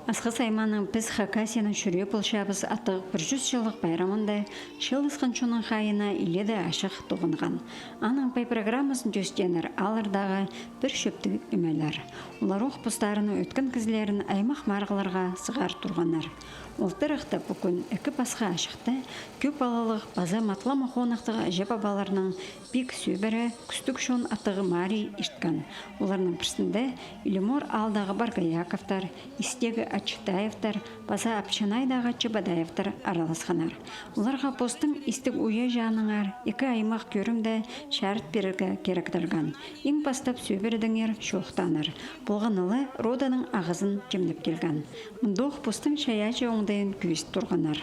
Асқы сайманың біз Хакасияның шүре болшабыз атық 100 жылық байрамында шылысқын чонын қайына иледі ашық тоғынған. Аның бай программасын төстенір алырдағы бір шөпті үмелер. Олар оқ бұстарыны өткен кізлерін аймақ марғыларға сығар тұрғанар. Олтырықты бүкін үкі басқа ашықты, көп балалық база матлама қонақтығы әже бабаларының бек сөбірі күстік шон атығы Мари ішткен. Оларның бірсінде Илимор алдағы Баргаяковтар, істегі Ачытаевтар, база Апчанайдағы Чыбадаевтар араласқанар. Оларға постың істік уя жаныңар, екі аймақ көрімді шәрт берігі керектірген. Ең бастап сөбірдіңер шоқтаныр. Болғанылы роданың ағызын жемдеп келген. Мұндық постың шаячы оңдайын күйіст тұрғанар.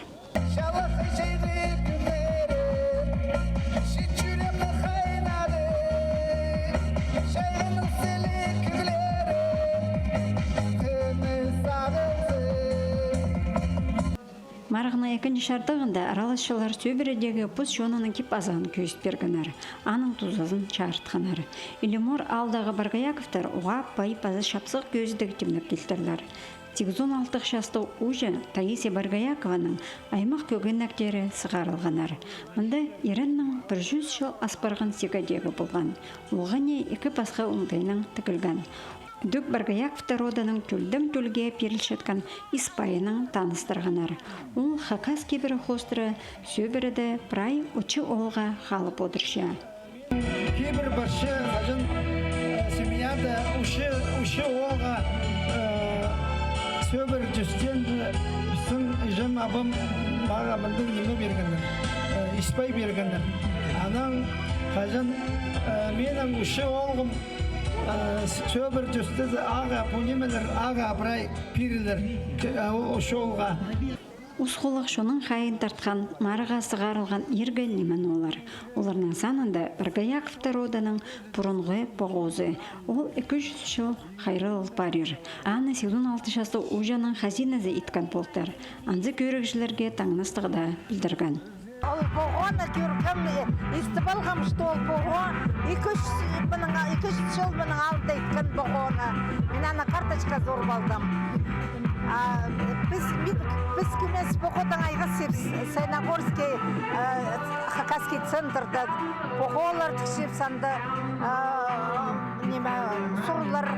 Марғына екінші шартығында араласшылар сөбірідегі бұз жонының кеп азағын көйіст бергінар, аның тұзазын чарытқанар. Илимор алдағы Баргаяковтар оға бай базы шапсық көзідігі темніп келтірлер. 86 жасты ұжы Таисия Баргаякованың аймақ көгін әктері сығарылғанар. Мұнда еріннің 100 жыл аспарған секадегі болған. Оғане екі басқа оңдайының тікілген. Дүк Баргаяковтар роданың төлдім-төлге перілшеткен Испайының таныстырғанар. Ол Хакас кебірі хостыры сөбіріді прай ұчы олға қалып отыршы. Кебір баршы ғажын семьяда ұшы олға сөбір жүстенді сын жын абым мағамындың емі бергендір, Испай бергендір. Анаң ғажын менің ұшы олғым сөбір жүстеді аға пөнемелер, аға абырай пирілер ұшы олға. Усқолық шоның қайын тартқан, марыға сығарылған ергі немен олар. Оларның санында Баргаяковтар роданың бұрынғы боғозы. Ол 200 жыл қайрыл барыр. Аны 86 жасты ұжаның хазиназы иткан болтар. Анзы көрікшілерге таңныстығыда білдірген. Ол боғоны көркім, истібалғам, что ол боғон 200 жыл бұның алды иткан боғоны. Мен ана карточка зор балдым. Біз кемес походың айға сеп Сайнагорский Хакасский центрда поголар түксеп санды сұрлар,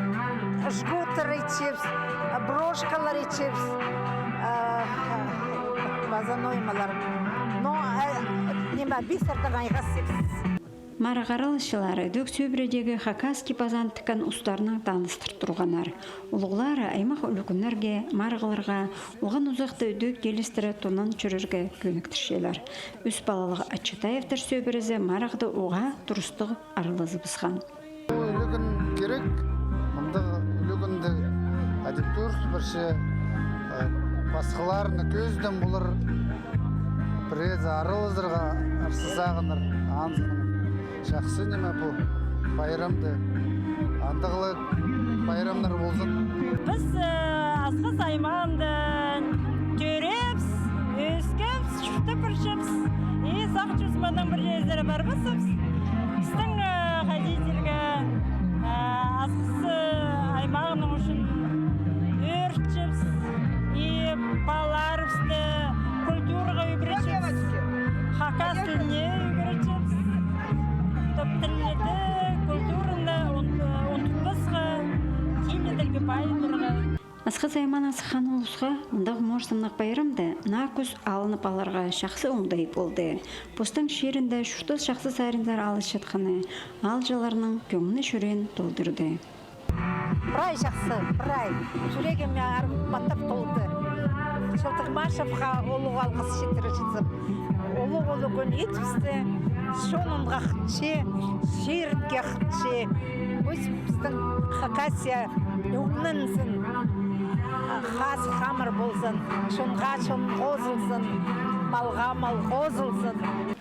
жгутыр ечеп, брошкалар ечеп, базаноймалар. Но бисердің айға сеп. Марағарылышылары дөк сөбірдегі Хакасский базан тіккен ұстарының таныстыр тұрғанар. Ұлғылары аймақ үлікінлерге, марғыларға, оған ұзақты дөк келістірі тонын чүрірге көніктіршелер. Үс балалық Ачытаевтар сөбірізі марағды оға тұрыстығы арылызы бұсқан. Үлігін керек, мұнда үлігінді әдіктөр бірші басқыларыны көзден бұлыр бірез арылызырға арсызағыныр аңзының. Жақсы неме бұл байрамды, андығылы байрамдар болсын. Біз асқы саймандың көрепс, өскепс, шүфті біршепс, сақ жүзманың бір жездері бар бұсыпс. Біздің қадетелгі асқысы аймағының үшін өртчепс, баларыпсты культураға үйбірешепс, Хакас тіліне үйбірешепс. Топтылыды, культурында, ұнтықпысға, кейледілгі бай тұрға. Асқы сайман асыған ұлысқа, мұндағы морсымлық байрамды нақыз алынып аларға шақсы оңдай болды. Постың шерінде шүштіз шақсы сариндар алыс жатқаны, алжаларының көңіні шүрен толдырды. Брай жақсы, брай. Жүрегіме арматтап толды. Шылтықмашевға олу алғыс жетірі жетіп. Олу күн етіпсті, шонынға қытшы, шерінге қытшы. Өз біздің Хакасия өңнінсін, қас қамыр болсын, шонға шон қозылсын, малға мал қозылсын.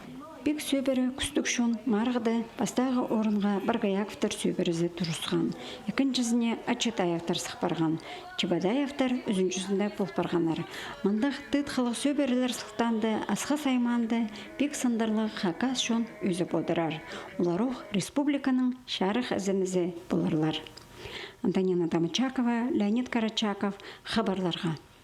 Бек сөбірі күстік шон марғды бастағы орынға Баргаяковтар сөбірізі тұрысқан. Екіншісіне Ачытаевтар сықпарған. Чыбадаевтар үзіншісінде болпарғанар. Мұндақ тұтқылық сөбірілер сылтанды, асқа сайманды, бек сындырлы Хакас шон өзі бодырар. Олар республиканың шарық әзімізі болырлар. Антонина Тамычакова, Леонид Карачаков хабарларға.